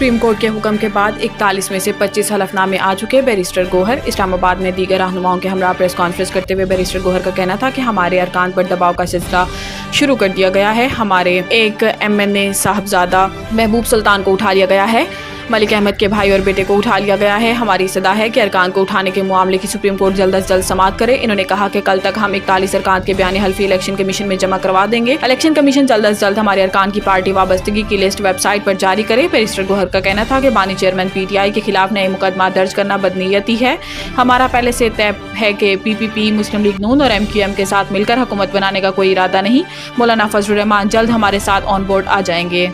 Supreme court के हुक्म के बाद 41 में से 25 हलफनामे आ चुके। बैरिस्टर गोहर इस्लामाबाद में दीगर रहनुमाओं के हमरा प्रेस कॉन्फ्रेंस करते हुए बैरिस्टर गोहर का कहना था कि हमारे अरकान पर दबाव का सिलसिला शुरू कर दिया गया है। हमारे एक MNA साहबजादा महबूब सुल्तान को उठा लिया गया है, मलिक अहमद के भाई और बेटे को उठा लिया गया है। हमारी सदा है कि अरकान को उठाने के मामले की सुप्रीम कोर्ट जल्द अज जल्द समाअत करे। इन्होंने कहा कि कल तक हम 41 अरकान के बयान हल्फी इलेक्शन कमीशन में जमा करवा देंगे। इलेक्शन कमीशन जल्द अज जल्द हमारे अरकान की पार्टी वाबस्तगी की लिस्ट वेबसाइट पर जारी करे। बैरिस्टर गोहर का कहना था कि बानी चेयरमैन PTI के खिलाफ नए मुकदमा दर्ज करना बदनीयती है। हमारा पहले से तय है कि PPP, मुस्लिम लीग नून और MQM के साथ मिलकर हुकूमत बनाने का कोई इरादा नहीं। मौलाना फजलुर रहमान जल्द हमारे साथ ऑन बोर्ड आ जाएंगे।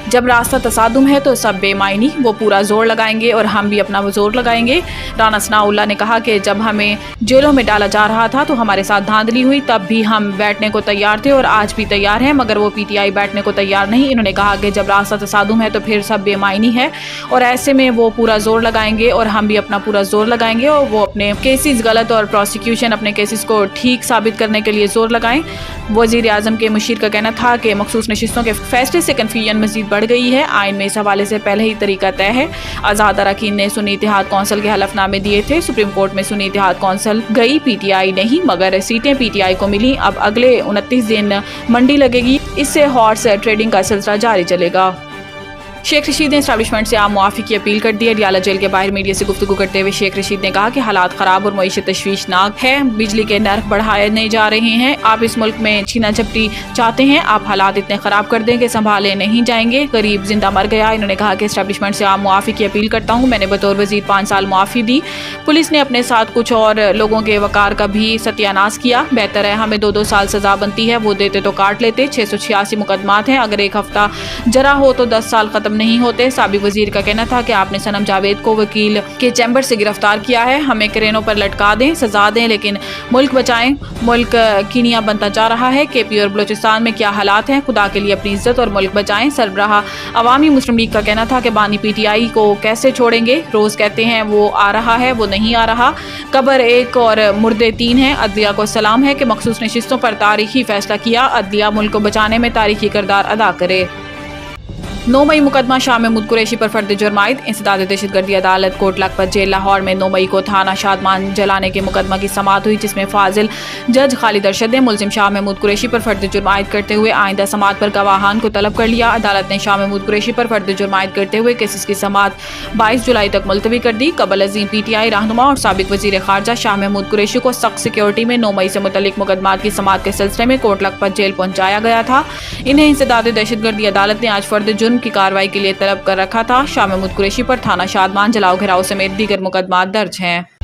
जब रास्ता तसादुम है तो सब बेमायनी, वो पूरा जोर लगाएंगे और हम भी अपना जोर लगाएंगे। राना सनाउल्लाह ने कहा कि जब हमें जेलों में डाला जा रहा था तो हमारे साथ धांधली हुई, तब भी हम बैठने को तैयार थे और आज भी तैयार हैं, मगर वो PTI बैठने को तैयार नहीं। इन्होंने कहा कि जब रास्ता तसादुम है तो फिर सब बेमायनी है और ऐसे में वो पूरा जोर लगाएंगे और हम भी अपना पूरा जोर लगाएंगे और वो अपने केसेस गलत और प्रोसिक्यूशन अपने केसेस को ठीक साबित करने के लिए जोर लगाएं। वज़ीर आज़म के मुशीर का कहना था कि मखसूस नशिस्तों के फैसले से कन्फ्यूजन मजीद बढ़ गई है। आइन में इस हवाले से पहले ही तरीका तय है। आज़ाद अरकान ने सुन्नी इत्तेहाद कौंसिल के हलफनामे दिए थे। सुप्रीम कोर्ट में सुन्नी इत्तेहाद कौंसिल गई, PTI नहीं, मगर सीटें PTI को मिली। अब अगले 29 दिन मंडी लगेगी, इससे हॉर्स ट्रेडिंग का सिलसिला जारी चलेगा। शेख रशीद ने एस्टैब्लिशमेंट से आम मुआफ़ी की अपील कर दी है। अडियाला जेल के बाहर मीडिया से गुफ्तगू करते हुए शेख रशीद ने कहा कि हालात ख़राब और मईशत तशवीशनाक है। बिजली के नर्ख बढ़ाए नहीं जा रहे हैं। आप इस मुल्क में छीना झपटी चाहते हैं, आप हालात इतने ख़राब कर दें कि संभाले नहीं जाएंगे। गरीब जिंदा मर गया। इन्होंने कहा कि एस्टैब्लिशमेंट से आम मुआफ़ी की अपील करता हूँ। मैंने बतौर वज़ीर 5 साल मुआफ़ी दी। पुलिस ने अपने साथ कुछ और लोगों के वकार का भी सत्यानाश किया। बेहतर है हमें 2-2 साल सज़ा बनती है, वो देते तो काट लेते। 686 मुकदमात हैं, अगर एक हफ्ता जरा हो तो 10 साल ख़त्म नहीं होते। साबिक वजीर का कहना था कि आपने सनम जावेद को वकील के चैम्बर से गिरफ्तार किया है, हमें क्रेनों पर लटका दें, सजा दें, लेकिन मुल्क बचाएं। मुल्क कीनिया बनता जा रहा है। KP और बलोचिस्तान में क्या हालात हैं, खुदा के लिए अपनी इज्जत और मुल्क बचाएं। सरबराह अवामी मुस्लिम लीग का कहना था कि बानी PTI को कैसे छोड़ेंगे, रोज कहते हैं वो आ रहा है, वो नहीं आ रहा। कब्र 1 और मुर्दे 3 हैं। अदलिया को सलाम है कि मखसूस नशिस्तों पर तारीखी फैसला किया। अदलिया मुल्क को बचाने में तारीखी किरदार अदा करे। 9 मई मुकदमा शाह महमूद कुरैशी पर फर्द जुर्म आयद। इंसदाद दहशतगर्दी अदालत कोट लखपत जेल लाहौर में 9 मई को थाना शादमान जलाने के मुकदमा की समाअत हुई, जिसमें फाजिल जज खालिद अरशद ने मुलजिम शाह महमूद कुरैशी पर फर्द जुर्म आयद करते हुए आइंदा समाअत पर गवाहान को तलब कर लिया। अदालत ने शाह महमूद कुरैशी पर फर्द जुर्म आयद करते हुए केसेस की समाअत 22 जुलाई तक मुलतवी कर दी। कबल अजीम PTI रहनुमा और साबिक वजीर खारजा शाह महमूद कुरैशी को सख्त सिक्योरिटी में 9 मई से मुतल्लिक मुकदमात की समाअत के सिलसिले में कोट लखपत जेल पहुंचाया गया था। इन्हें इंसदाद दहशतगर्दी अदालत ने आज फर्द जुर्म की कार्रवाई के लिए तलब कर रखा था। शाह महमूद कुरैशी पर थाना शादमान जलाओ घेराव समेत दीगर मुकदमात दर्ज हैं।